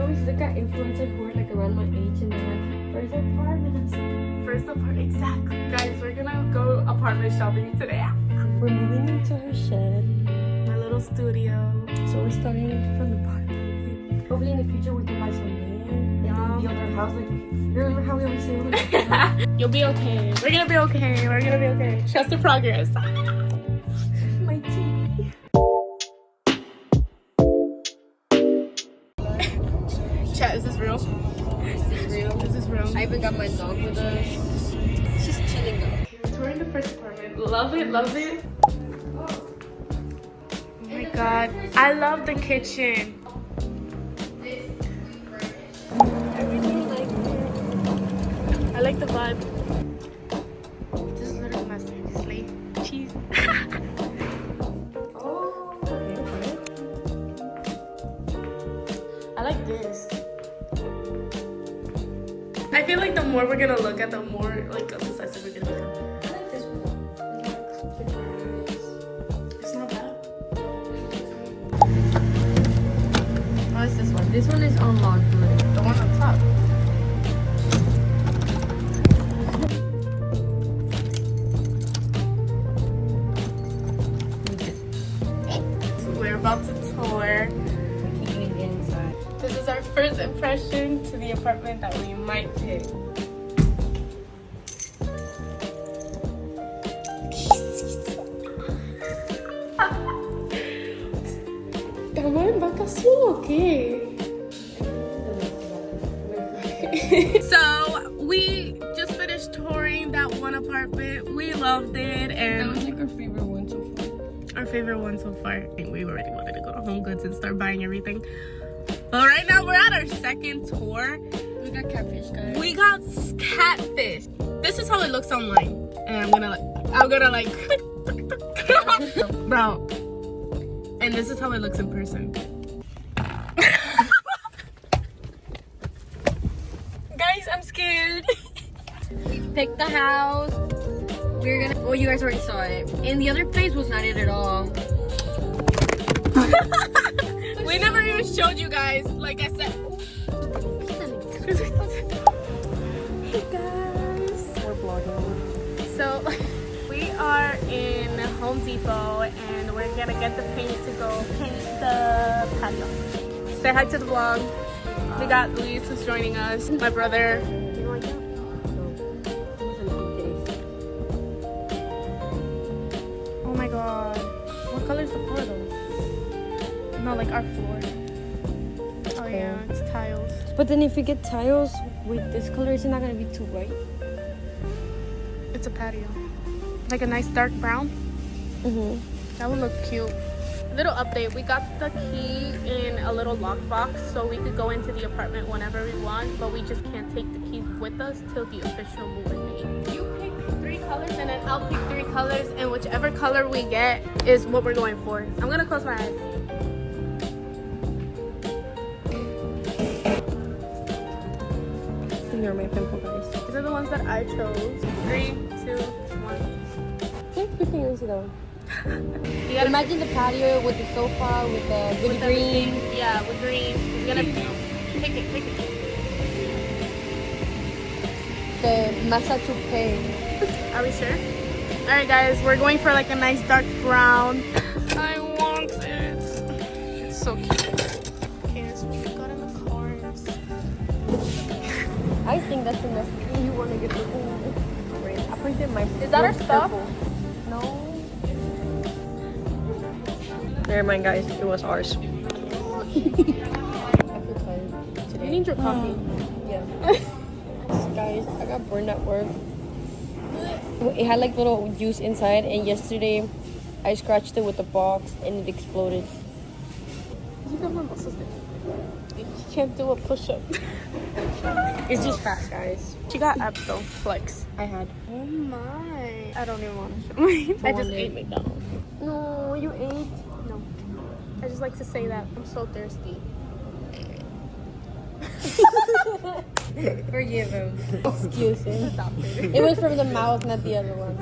always look at influencers who are like around my age and they're like, first apartment. I'm like, first apartment, exactly. Guys, we're gonna go apartment shopping today. we're moving into her shed. My little studio. So we're starting from the bottom. Hopefully in the future we can buy some land and then build our house. Like, you remember how we always say we're like, You'll be okay. We're gonna be okay. We're gonna be okay. Trust the progress. my TV. Chat, is this real? Is this real? Is this real? I even got my dog with us. She's chilling though. We're touring the first apartment. Love it, love it. Oh my god. I love the kitchen. I like the vibe. This is little my seriously. Cheese. Oh, okay. I like this. I feel like the more we're gonna look at, the more like obsessive we're gonna become. I like this one. It's not bad. Oh, it's this one. This one is unlocked. The one on top. So we're about to tour. We're keeping it inside. This is our first impression to the apartment that we might pick. ¿Estamos en vacación o qué? So we just finished touring that one apartment. We loved it, That was and like our favorite one so far. our favorite one so far. We already wanted to go to Home Goods and start buying everything. But right now we're at our second tour. We got catfish, guys. We got catfish. This is how it looks online, and I'm gonna like, bro. And this is how it looks in person. Guys, I'm scared. We picked the house. We're gonna. Well, you guys already saw it. And the other place was not it at all. We never even showed you guys. Like I said. Hey guys. We're vlogging. So we are in Home Depot and we're gonna get the paint to go paint the patio. Say hi to the vlog. We got Luis who's joining us. My brother. You like that? Oh my god. What color is the floor though? No, like our floor. Oh yeah, it's tiles. But then if you get tiles with this color, it's not gonna be too white. It's a patio. Like a nice dark brown. Mm-hmm. That would look cute. Little update, we got the key in a little lockbox so we could go into the apartment whenever we want, but we just can't take the keys with us till the official move-in date. You pick 3 colors and then I'll pick 3 colors, and whichever color we get is what we're going for. I'm gonna close my eyes. You're my pimple, guys. These are the ones that I chose. 3, 2, 1. I think we can use it though. You gotta Imagine the patio with the sofa, with the with green. everything. Yeah, with green. You're gonna pick it, pick it. The masa to pay. Are we sure? Alright guys, we're going for like a nice dark brown. I want it. It's so cute. Okay, so we got in the cars. I think that's the next thing you want to get the Wait, I printed my. Is that our stuff? No. Never mind, guys. It was ours. I feel tired today. You need your coffee. Yeah. Guys, I got burned at work. It had like little juice inside, and yesterday I scratched it with a box and it exploded. You got my muscles there. You can't do a push-up. It's just fat, guys. She got abs though. Flex. I had. Oh my. I don't even want to show you. I just ate McDonald's. No, you ate. No. I just like to say that. I'm so thirsty. Forgive him. Excuse him. Stop it. It was from the mouth, not the other one.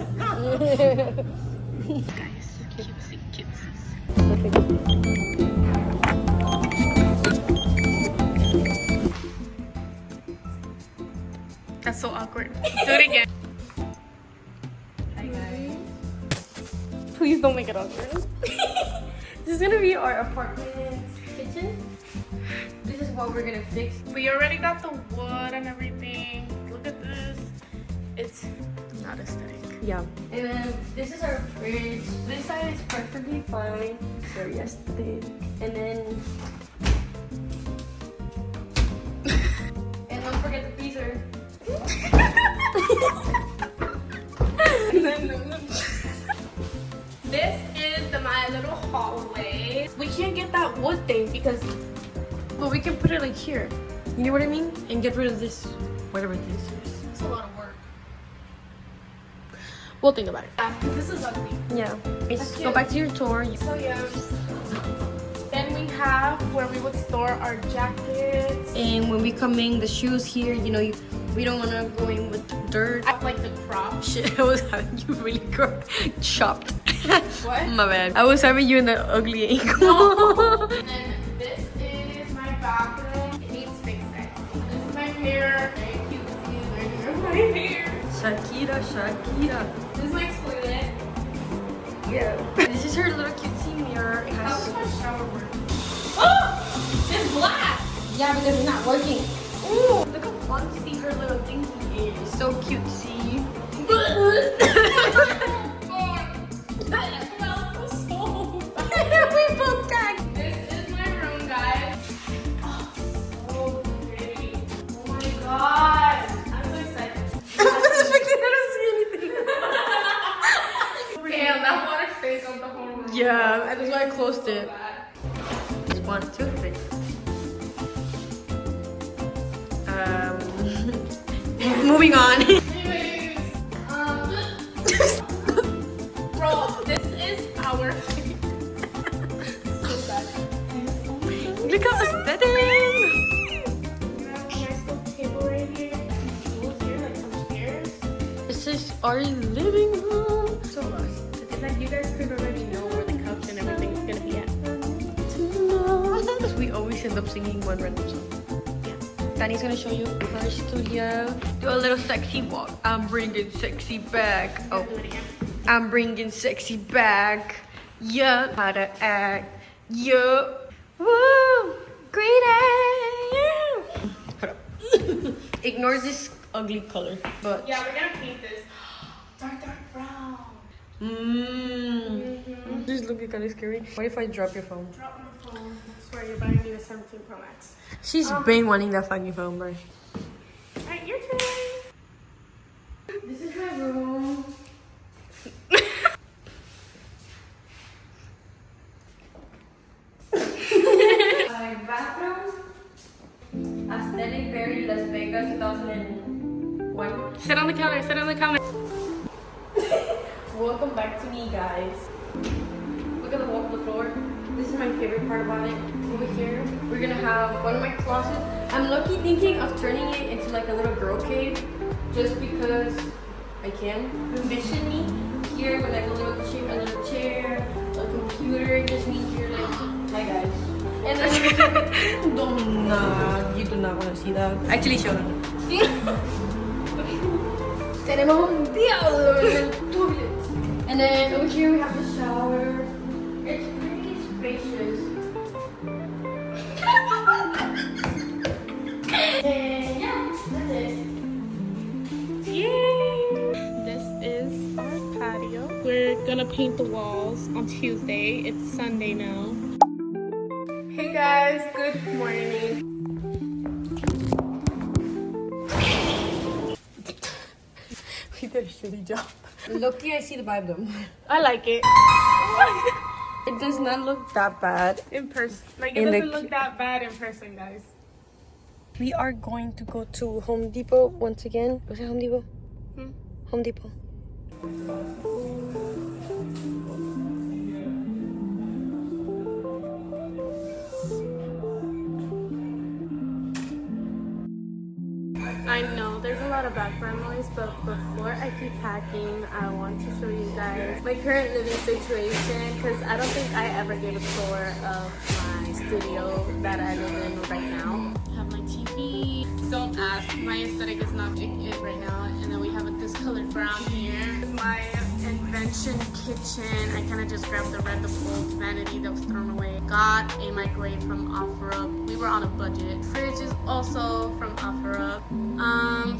Guys, cutesy, cutesies. That's so awkward. Let's do it again. Hi guys. Please don't make it awkward. This is gonna be our apartment kitchen. This is what we're gonna fix. We already got the wood and everything. Look at this. It's not aesthetic. Yeah. And then this is our fridge. This side is perfectly fine. Very aesthetic. And then and don't forget the freezer. This is my little hallway. We can't get that wood thing because, well, we can put it like here. You know what I mean? And get rid of this, whatever this is. It's a lot of work. We'll think about it. Yeah, this is ugly. Yeah. It's That's go cute. back to your tour. So yeah. Then we have where we would store our jackets. And when we come in, the shoes here, you know, we don't want to go in with dirt. I have like the crop. Shit, I was having you really chopped. What? My bad. I was having you in the ugly angle. No. And then this is my bathroom. It needs fixed, guys. This is my hair. Very cute. There's my hair. Shakira. This is my toilet. Yeah. This is her little cutesy mirror. It How has... does my shower work? Oh! It's black! Yeah, because it's not working. Ooh, look how fancy her little thingy is. So cutesy. That smells so We both gagged. This is my room, guys. Oh, so pretty. Oh my god. I'm so excited. I'm just expecting her to see anything. Damn, that water stays on the whole room. Yeah, and that's why I closed it. Bad. 1, 2, 3. Moving on. Anyways, bro, this is our so bad. Look how aesthetic. We have a nice little table right here. Tools here, like some chairs. This is our living room. So It's like you guys could already know where the couch and everything's gonna be at. we always end up singing one random song. Danny's gonna show you our studio. Do a little sexy walk. I'm bringing sexy back. Oh, Do it again. I'm bringing sexy back. Yeah, how to act. Yeah, woo, great act. Hold up. Ignore this ugly color, but Yeah, we're gonna paint this dark brown. This is looking kind of scary. What if I drop your phone? Drop my phone. I swear you're buying me the 17 Pro Max. She's been wanting that fucking phone, bro. Alright, your turn. This is my room. My bathroom. Aesthetic Berry Las Vegas 2001. Sit on the counter, sit on the counter. Welcome back to me, guys. Look at the wall, the floor. This is my favorite part about it. Over here, we're gonna have one of my closets. I'm lucky thinking of turning it into like a little girl cave, just because I can. Envision me here with like a little chair, a computer, just me here like, hi guys. And then you do not want to see that. Actually, show them. Tenemos un diablo en el toilet. And then over here we have the shower. It's pretty spacious. And yeah, that's it. Yay! This is our patio. We're gonna paint the walls on Tuesday. It's Sunday now. Hey guys, good morning. We did a shitty job. Lucky I see the vibe though. I like it. It does not look that bad. In person. Like, In it the doesn't look that bad in person, guys. We are going to go to Home Depot once again. Was it Home Depot? Home Depot. I know there's a lot of background noise, but before I keep packing, I want to show you guys my current living situation, because I don't think I ever gave a tour of my studio that I live in right now. I have my TV. Don't ask My aesthetic is not it right now. And then we have a discolored brown here. My invention kitchen. I kind of just grabbed the red, the old vanity that was thrown away. Got a microwave from OfferUp. We were on a budget. Fridge is also from OfferUp.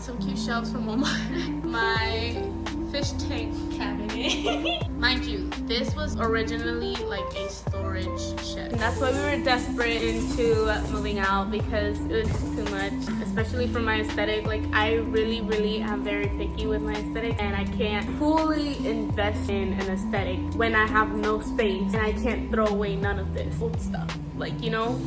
Some cute shelves from Walmart. My fish tank cabinet. Mind you, this was originally like a storage shed. And that's why we were desperate into moving out, because it was just too much, especially for my aesthetic. Like, I really am very picky with my aesthetic, and I can't fully invest in an aesthetic when I have no space and I can't throw away none of this old stuff. Like, you know?